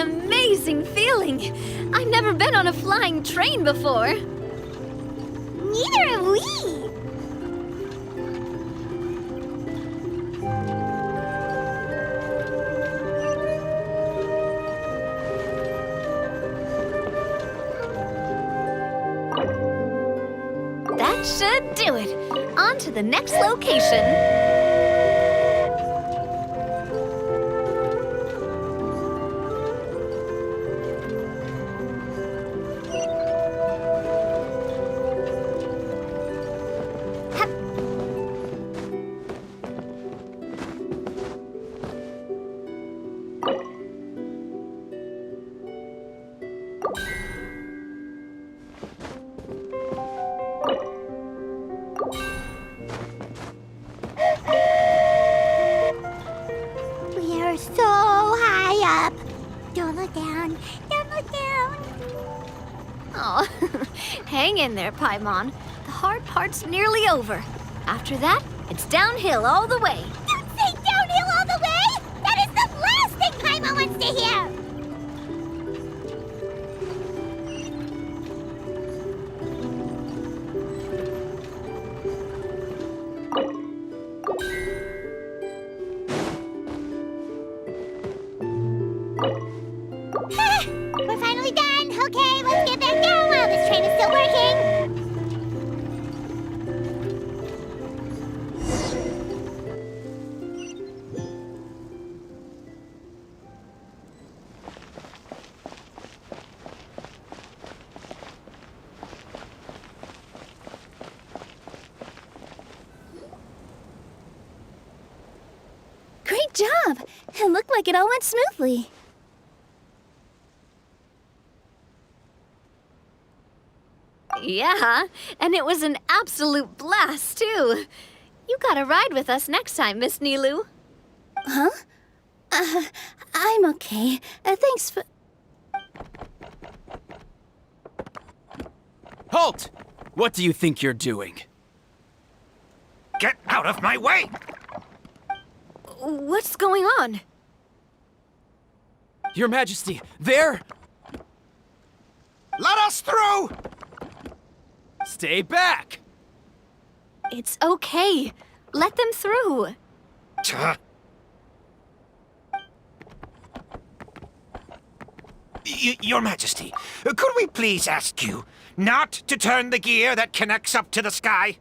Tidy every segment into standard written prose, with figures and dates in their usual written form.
amazing feeling! I've never been on a flying train before. Neither have we! That should do it. On to the next location. We are so high up. Don't look down. Don't look down. Oh, hang in there, Paimon. The hard part's nearly over. After that, it's downhill all the way. Don't say downhill all the way! That is the last thing Paimon wants to hear! We're finally done! Okay, let's get back down while this train is still working! Great job! It looked like it all went smoothly. Yeah, and it was an absolute blast, too. You gotta ride with us next time, Miss Nilu. Huh? I'm okay. Thanks for... Halt! What do you think you're doing? Get out of my way! What's going on? Your Majesty, there! Let us through! Stay back! It's okay. Let them through. Tuh. Your Majesty, could we please ask you not to turn the gear that connects up to the sky?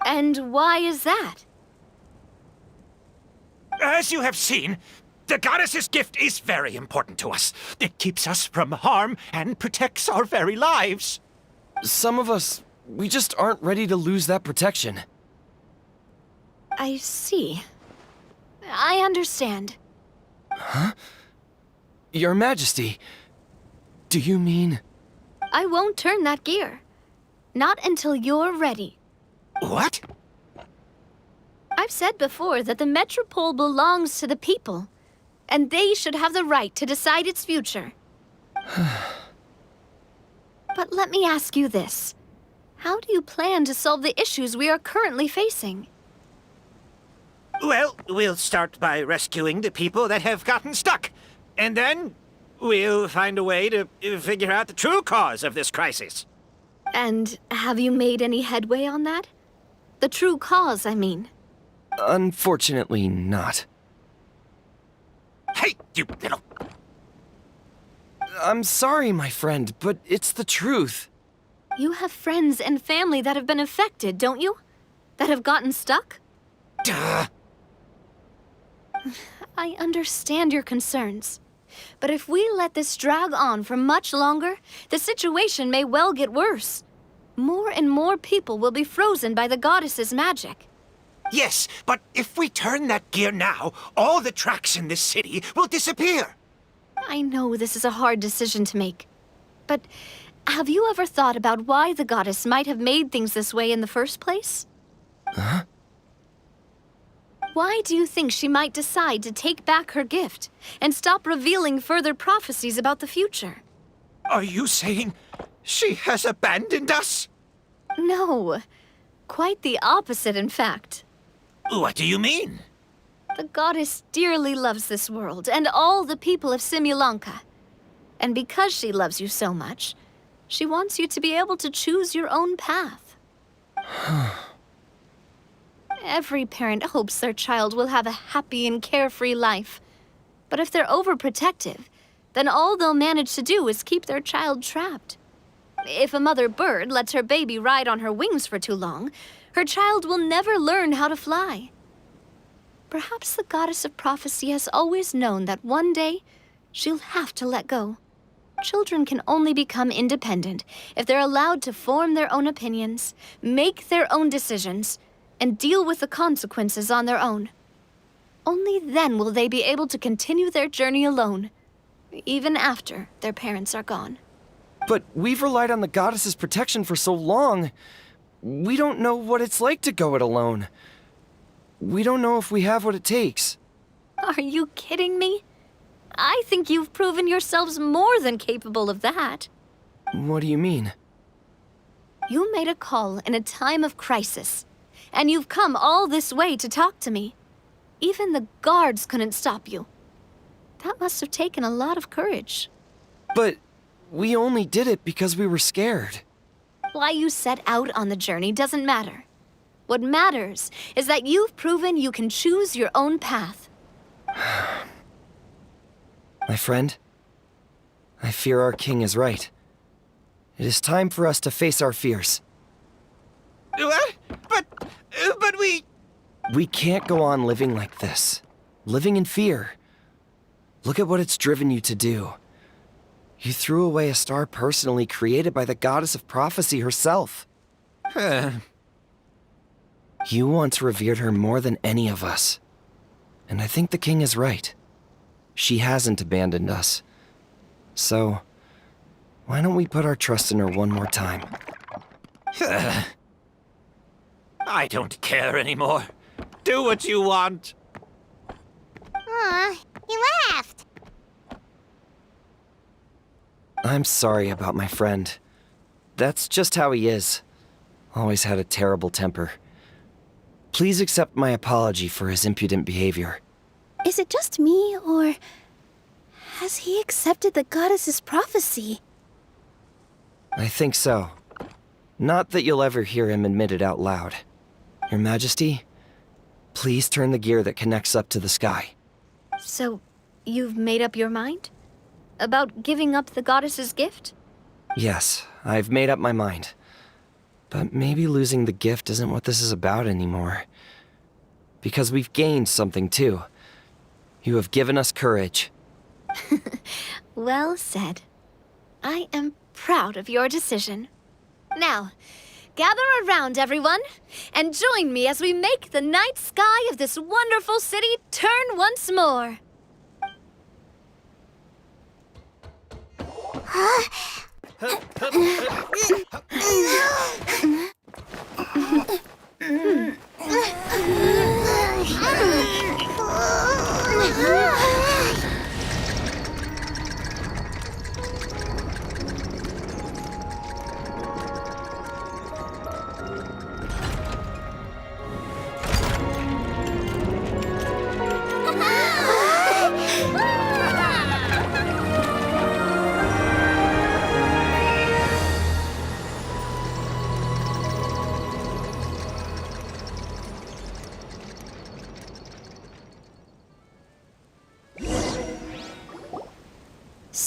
And why is that? As you have seen, the goddess's gift is very important to us. It keeps us from harm and protects our very lives. Some of us, we just aren't ready to lose that protection. I see. I understand. Huh? Your Majesty, do you mean... I won't turn that gear. Not until you're ready. What? I've said before that the Metropole belongs to the people, and they should have the right to decide its future. But let me ask you this. How do you plan to solve the issues we are currently facing? Well, we'll start by rescuing the people that have gotten stuck. And then we'll find a way to figure out the true cause of this crisis. And have you made any headway on that? The true cause, I mean. Unfortunately, not. Hey, you little... I'm sorry, my friend, but it's the truth. You have friends and family that have been affected, don't you? That have gotten stuck? Duh. I understand your concerns. But if we let this drag on for much longer, the situation may well get worse. More and more people will be frozen by the goddess's magic. Yes, but if we turn that gear now, all the tracks in this city will disappear. I know this is a hard decision to make. But have you ever thought about why the goddess might have made things this way in the first place? Huh? Why do you think she might decide to take back her gift and stop revealing further prophecies about the future? Are you saying she has abandoned us? No. Quite the opposite, in fact. What do you mean? The goddess dearly loves this world and all the people of Simulanka. And because she loves you so much, she wants you to be able to choose your own path. Every parent hopes their child will have a happy and carefree life. But if they're overprotective, then all they'll manage to do is keep their child trapped. If a mother bird lets her baby ride on her wings for too long, her child will never learn how to fly. Perhaps the goddess of prophecy has always known that one day she'll have to let go. Children can only become independent if they're allowed to form their own opinions, make their own decisions, and deal with the consequences on their own. Only then will they be able to continue their journey alone, even after their parents are gone. But we've relied on the goddess's protection for so long. We don't know what it's like to go it alone. We don't know if we have what it takes. Are you kidding me? I think you've proven yourselves more than capable of that. What do you mean? You made a call in a time of crisis, and you've come all this way to talk to me. Even the guards couldn't stop you. That must have taken a lot of courage. But we only did it because we were scared. Why you set out on the journey doesn't matter. What matters is that you've proven you can choose your own path. My friend, I fear our king is right. It is time for us to face our fears. What? But we... We can't go on living like this. Living in fear. Look at what it's driven you to do. You threw away a star personally created by the goddess of prophecy herself. You once revered her more than any of us. And I think the king is right. She hasn't abandoned us. So, why don't we put our trust in her one more time? I don't care anymore. Do what you want. Aw, he laughed. I'm sorry about my friend. That's just how he is. Always had a terrible temper. Please accept my apology for his impudent behavior. Is it just me, or has he accepted the goddess's prophecy? I think so. Not that you'll ever hear him admit it out loud. Your Majesty, please turn the gear that connects up to the sky. So, you've made up your mind? About giving up the goddess's gift? Yes, I've made up my mind. But maybe losing the gift isn't what this is about anymore. Because we've gained something too. You have given us courage. Well said. I am proud of your decision. Now, gather around, everyone, and join me as we make the night sky of this wonderful city turn once more.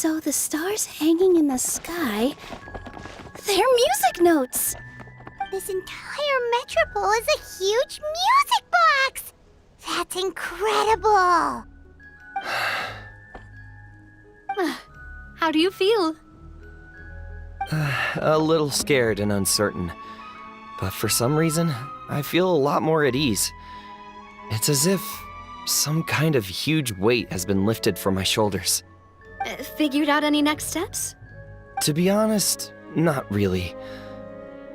So the stars hanging in the sky, they're music notes. This entire metropole is a huge music box! That's incredible! How do you feel? A little scared and uncertain. But for some reason, I feel a lot more at ease. It's as if some kind of huge weight has been lifted from my shoulders. Figured out any next steps? To be honest, not really.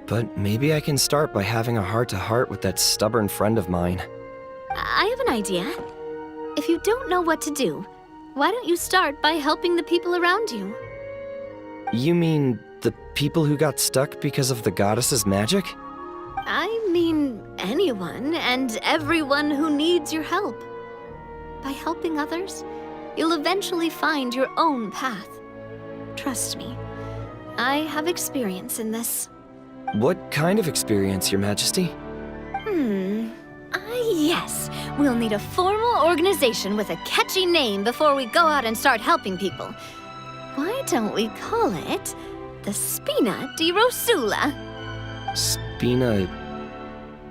But maybe I can start by having a heart-to-heart with that stubborn friend of mine. I have an idea. If you don't know what to do, why don't you start by helping the people around you? You mean the people who got stuck because of the goddess's magic? I mean anyone and everyone who needs your help. By helping others, you'll eventually find your own path. Trust me, I have experience in this. What kind of experience, Your Majesty? Yes. We'll need a formal organization with a catchy name before we go out and start helping people. Why don't we call it the Spina di Rosula? Spina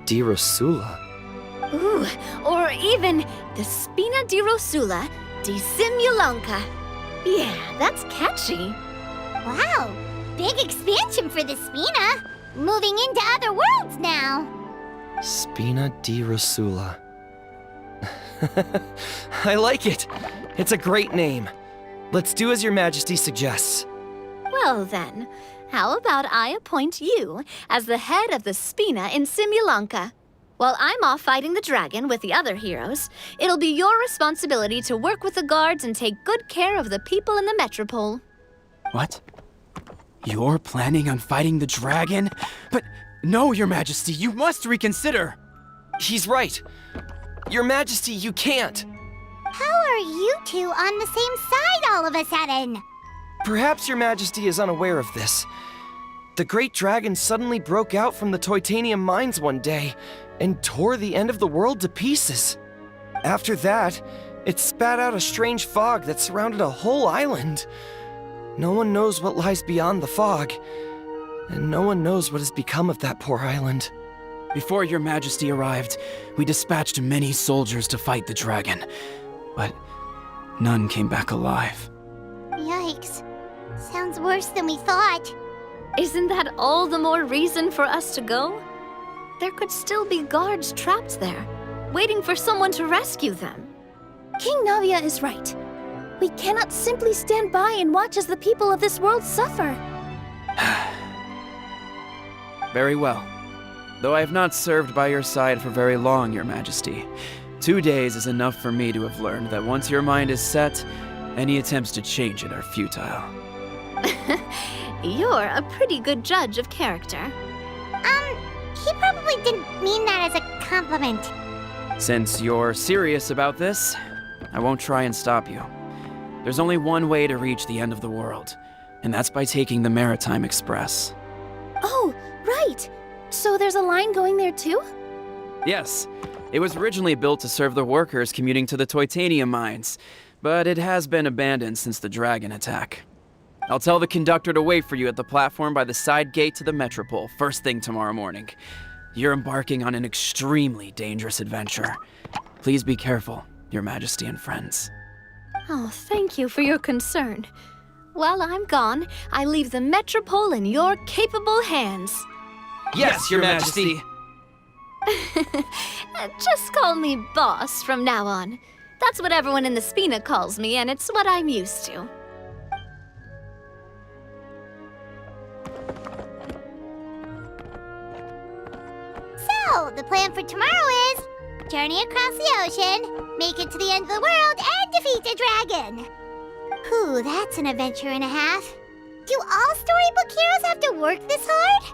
di Rosula? Ooh, or even the Spina di Rosula di Simulanka. Yeah, that's catchy. Wow, big expansion for the Spina. Moving into other worlds now. Spina di Rosula. I like it. It's a great name. Let's do as Your Majesty suggests. Well then, how about I appoint you as the head of the Spina in Simulanka? While I'm off fighting the dragon with the other heroes, it'll be your responsibility to work with the guards and take good care of the people in the metropole. What? You're planning on fighting the dragon? But no, Your Majesty, you must reconsider! He's right. Your Majesty, you can't. How are you two on the same side all of a sudden? Perhaps Your Majesty is unaware of this. The great dragon suddenly broke out from the Titanium mines one day and tore the end of the world to pieces. After that, it spat out a strange fog that surrounded a whole island. No one knows what lies beyond the fog, and no one knows what has become of that poor island. Before Your Majesty arrived, we dispatched many soldiers to fight the dragon, but none came back alive. Yikes. Sounds worse than we thought. Isn't that all the more reason for us to go? There could still be guards trapped there, waiting for someone to rescue them. King Navia is right. We cannot simply stand by and watch as the people of this world suffer. Very well. Though I have not served by your side for very long, Your Majesty. 2 days is enough for me to have learned that once your mind is set, any attempts to change it are futile. You're a pretty good judge of character. He probably didn't mean that as a compliment. Since you're serious about this, I won't try and stop you. There's only one way to reach the end of the world, and that's by taking the Maritime Express. Oh, right. So there's a line going there too? Yes, it was originally built to serve the workers commuting to the Titanium mines, but it has been abandoned since the dragon attack. I'll tell the conductor to wait for you at the platform by the side gate to the Metropole first thing tomorrow morning. You're embarking on an extremely dangerous adventure. Please be careful, Your Majesty and friends. Oh, thank you for your concern. While I'm gone, I leave the Metropole in your capable hands. Yes, Your Majesty. Just call me boss from now on. That's what everyone in the Spina calls me, and it's what I'm used to. So, the plan for tomorrow is journey across the ocean, make it to the end of the world, and defeat the dragon. Whew, that's an adventure and a half. Do all storybook heroes have to work this hard?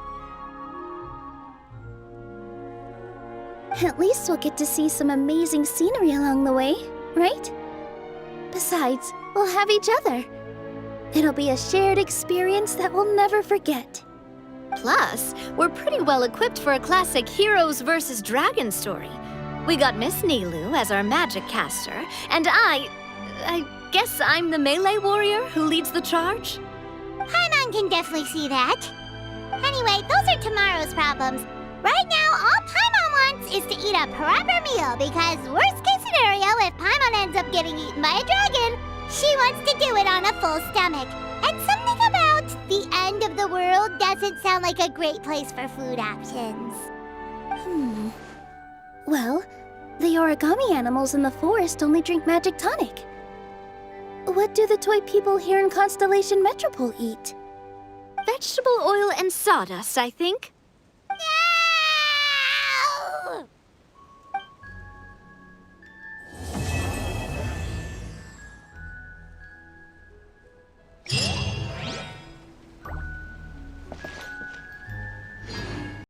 At least we'll get to see some amazing scenery along the way, right? Besides, we'll have each other. It'll be a shared experience that we'll never forget. Plus, we're pretty well equipped for a classic heroes versus dragon story. We got Miss Nilu as our magic caster, and Guess I'm the melee warrior who leads the charge? Paimon can definitely see that. Anyway, those are tomorrow's problems. Right now, all Paimon wants is to eat a proper meal because worst case scenario, if Paimon ends up getting eaten by a dragon, she wants to do it on a full stomach. And something about the end of the world doesn't sound like a great place for food options. Well, the origami animals in the forest only drink magic tonic. What do the toy people here in Constellation Metropole eat? Vegetable oil and sawdust, I think.